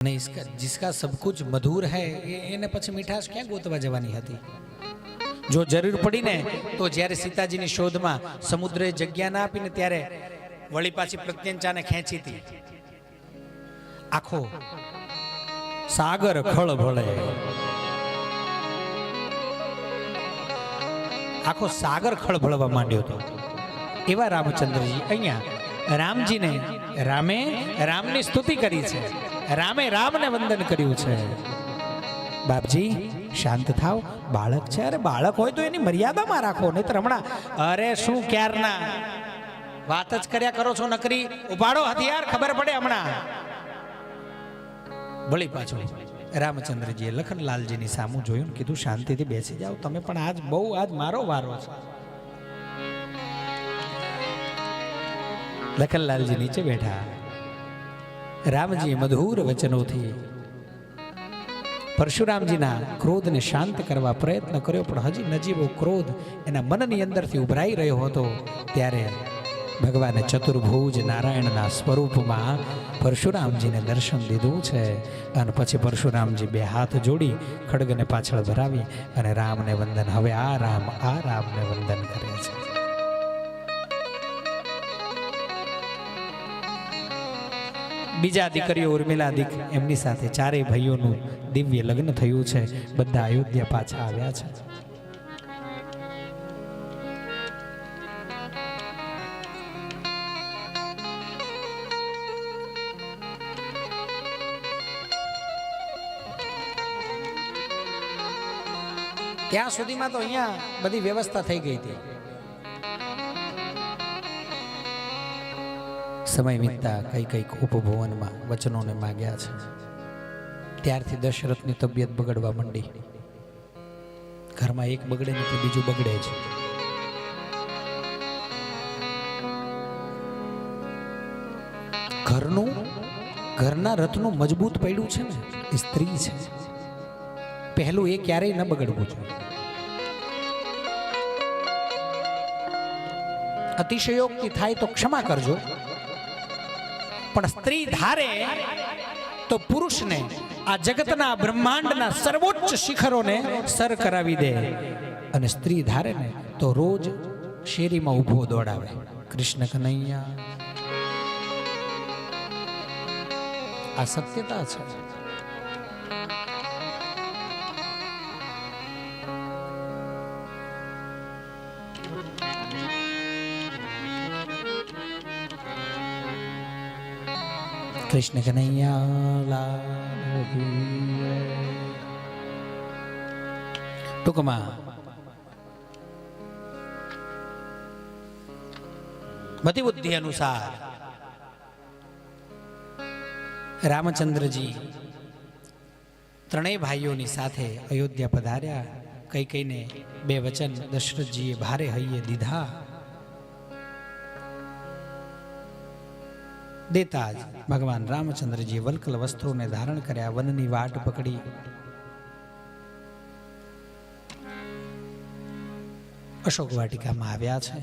ने इसका जिसका सब कुछ मधुर है એને પછી મીઠાશ ક્યાં ગોતવા જવાની હતી। જો જરૂર પડી ને તો જ્યારે સીતાજીની શોધમાં સમુદ્રએ જગ્યા ના આપીને ત્યારે વળી પાછી પ્રત્યંચાને ખેંચી હતી। આખો સાગર ખળભળે, આખો સાગર ખળભળવા માંડ્યો હતો। એવા રામચંદ્રજી અહીંયા રામજીને રામની સ્તુતિ કરી છે, રામે રામને વંદન કર્યું છે। બાપજી શાંત થાવ, બાળક છે, અરે બાળક હોય તો એની મર્યાદામાં રાખો, નહીતર હમણાં અરે શું ક્યારના વાત જ કર્યા કરો છો નકરી, ઉપાડો હથિયાર, ખબર પડે હમણાં। વળી પાછું રામચંદ્રજીએ લખનલાલજીની સામું જોયું ને કીધું શાંતિથી બેસી જાઓ, તમે પણ આજ મારો વારો છે। લખનલાલજી નીચે બેઠા। રામજીએ મધુર વચનોથી પરશુરામજીના ક્રોધને શાંત કરવા પ્રયત્ન કર્યો, પણ હજી નજીવો ક્રોધ એના મનની અંદરથી ઉભરાઈ રહ્યો હતો। ત્યારે ભગવાને ચતુર્ભુજ નારાયણના સ્વરૂપમાં પરશુરામજીને દર્શન દીધું છે। અને પછી પરશુરામજી બે હાથ જોડી ખડગને પાછળ ભરાવી અને રામને વંદન, હવે આ રામને વંદન કરે છે। બીજા દીકરીઓ ઉર્મિલા દીક એમની સાથે ચારેય ભાઈઓનું દિવ્ય લગ્ન થયું છે। બધા અયોધ્યા પાછા આવ્યા છે। ત્યાં સુધીમાં તો અહીંયા બધી વ્યવસ્થા થઈ ગઈ હતી। સમય વીતતા કઈ ઉપભુવનમાં વચનોને માગ્યા છે, ત્યારથી દશરથની તબિયત બગડવા માંડી। ઘરમાં એક બગડે ને બીજું બગડે છે। ઘરના રથનું મજબૂત પૈડું છે ને એ સ્ત્રી છે, પહેલું એ ક્યારેય ન બગડવું જોઈએ। અતિશયોક્તિ થાય તો ક્ષમા કરજો, પણ સ્ત્રી ધારે તો પુરુષને આ જગતના બ્રહ્માંડના સર્વોચ્ચ શિખરોને સર કરાવી દે, અને સ્ત્રી ધારે ને તો રોજ શેરીમાં ઊભો દોડાવે। કૃષ્ણ કનૈયા, આ સત્યતા છે। કૃષ્ણ કનૈયા ટૂંકમાં મતિ બુદ્ધિ અનુસાર રામચંદ્રજી ત્રણેય ભાઈઓની સાથે અયોધ્યા પધાર્યા। કઈને બે વચન દશરથજીએ ભારે હૈયે દીધા। દેતા જ ભગવાન રામચંદ્રજી વલ્કલ વસ્ત્રોને ધારણ કર્યા, વનની વાટ પકડી અશોક વાટિકામાં આવ્યા છે।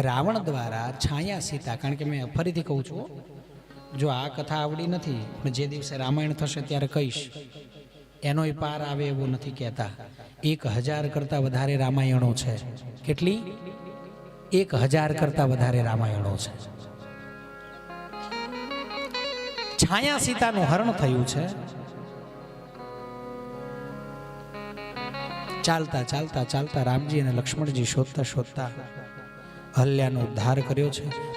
રાવણ દ્વારા છાયા સીતા, કારણ કે મેં ફરીથી કહું છું, જો આ કથા આવડી નથી પણ જે દિવસે રામાયણ થશે ત્યારે કહીશ, એનોય પાર આવે એવું નથી કહેતા। 1000 કરતા વધારે રામાયણો છે। કેટલી? 1000 કરતા વધારે રામાયણો છે। છાયા સીતાનું હરણ થયું છે। ચાલતા ચાલતા ચાલતા રામજી અને લક્ષ્મણજી શોધતા શોધતા અહલ્યાનો ઉદ્ધાર કર્યો છે।